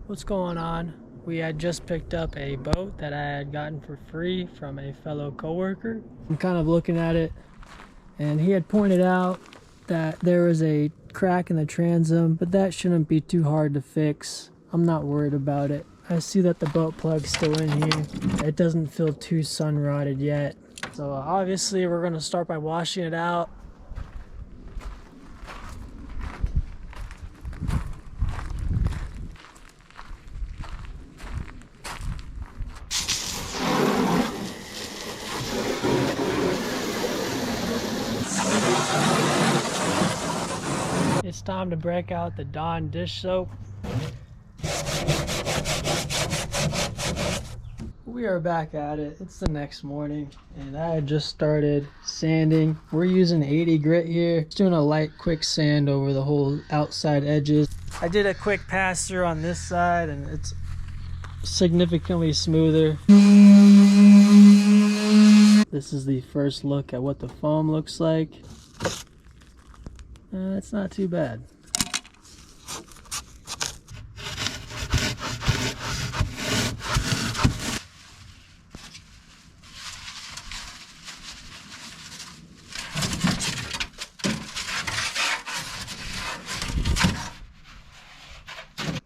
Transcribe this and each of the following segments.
What's going on? We had just picked up a boat that I had gotten for free from a fellow coworker. I'm kind of looking at it, and he had pointed out that there was a crack in the transom, but that shouldn't be too hard to fix. I'm not worried about it. I see that the boat plug's still in here. It doesn't feel too sun rotted yet. So obviously we're gonna start by washing it out. It's time to break out the Dawn dish soap. We are back at it. It's the next morning and I had just started sanding. We're using 80 grit here. Just doing a light quick sand over the whole outside edges. I did a quick pass through on this side and it's significantly smoother. This is the first look at what the foam looks like. It's not too bad.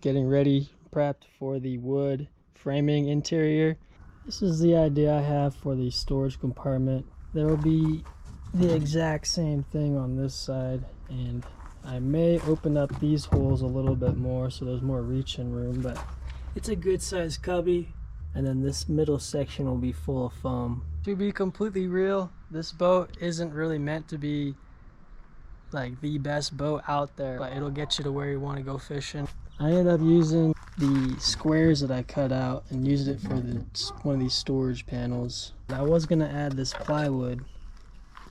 Getting ready, prepped for the wood framing interior. This is the idea I have for the storage compartment. There will be the exact same thing on this side, and I may open up these holes a little bit more so there's more reach-in room, but it's a good sized cubby. And then this middle section will be full of foam. To be completely real, this boat isn't really meant to be like the best boat out there, but it'll get you to where you want to go fishing. I ended up using the squares that I cut out and used it for one of these storage panels. I was going to add this plywood,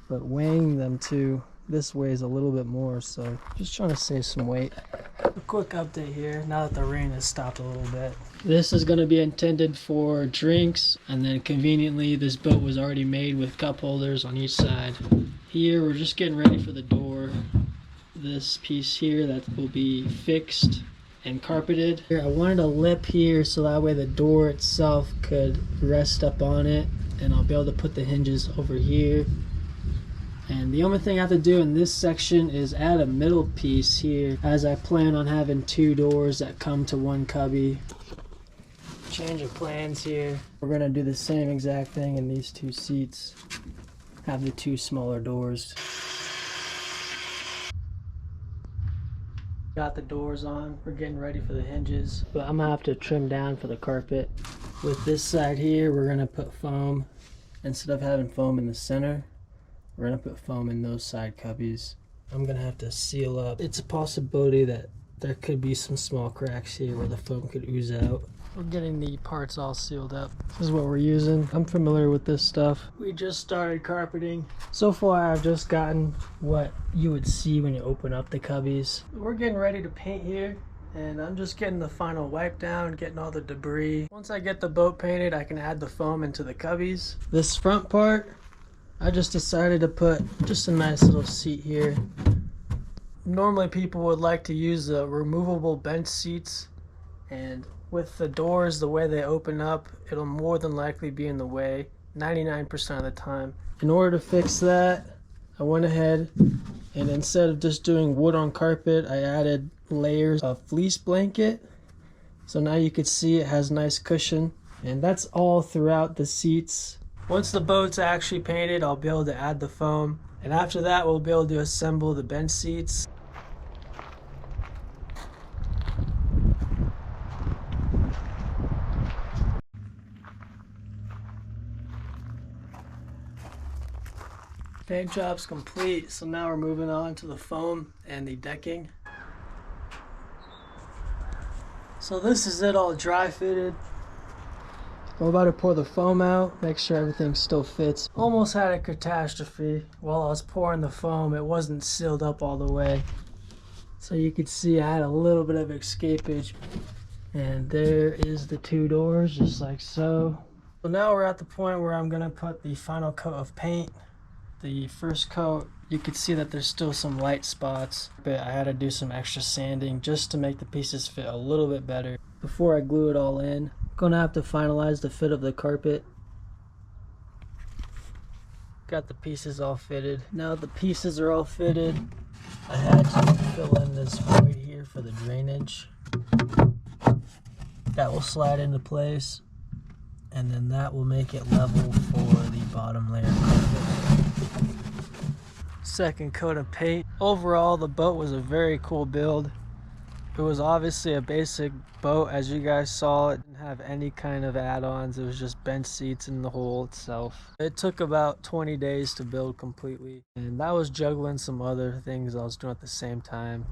but weighing them too, this weighs a little bit more, so just trying to save some weight. A quick update here, now that the rain has stopped a little bit. This is going to be intended for drinks, and then conveniently this boat was already made with cup holders on each side. Here we're just getting ready for the door. This piece here that will be fixed and carpeted. Here, I wanted a lip here so that way the door itself could rest up on it, and I'll be able to put the hinges over here. And the only thing I have to do in this section is add a middle piece here, as I plan on having two doors that come to one cubby. Change of plans here. We're gonna do the same exact thing in these two seats. Have the two smaller doors. Got the doors on. We're getting ready for the hinges, but I'm gonna have to trim down for the carpet. With this side here, we're gonna put foam. Instead of having foam in the center, we're gonna put foam in those side cubbies. I'm gonna have to seal up. It's a possibility that there could be some small cracks here where the foam could ooze out. We're getting the parts all sealed up. This is what we're using. I'm familiar with this stuff. We just started carpeting. So far I've just gotten what you would see when you open up the cubbies. We're getting ready to paint here, and I'm just getting the final wipe down, getting all the debris. Once I get the boat painted, I can add the foam into the cubbies. This front part, I just decided to put just a nice little seat here. Normally people would like to use the removable bench seats, and with the doors, the way they open up, it'll more than likely be in the way 99% of the time. In order to fix that, I went ahead and instead of just doing wood on carpet, I added layers of fleece blanket. So now you can see it has nice cushion, and that's all throughout the seats. Once the boat's actually painted, I'll be able to add the foam, and after that we'll be able to assemble the bench seats. Paint job's complete, so now we're moving on to the foam and the decking. So this is it all dry fitted. I'm about to pour the foam out, make sure everything still fits. Almost had a catastrophe. While I was pouring the foam, it wasn't sealed up all the way. So you could see I had a little bit of escapage. And there is the two doors, just like so. So now we're at the point where I'm gonna put the final coat of paint. The first coat, you could see that there's still some light spots, but I had to do some extra sanding just to make the pieces fit a little bit better. before I glue it all in. I'm gonna have to finalize the fit of the carpet. Got the pieces all fitted. Now the pieces are all fitted, I had to fill in this void here for the drainage. That will slide into place, and then that will make it level for the bottom layer carpet. Second coat of paint. Overall, the boat was a very cool build. It was obviously a basic boat, as you guys saw. It didn't have any kind of add-ons. It was just bench seats in the hull itself. It took about 20 days to build completely, and that was juggling some other things I was doing at the same time.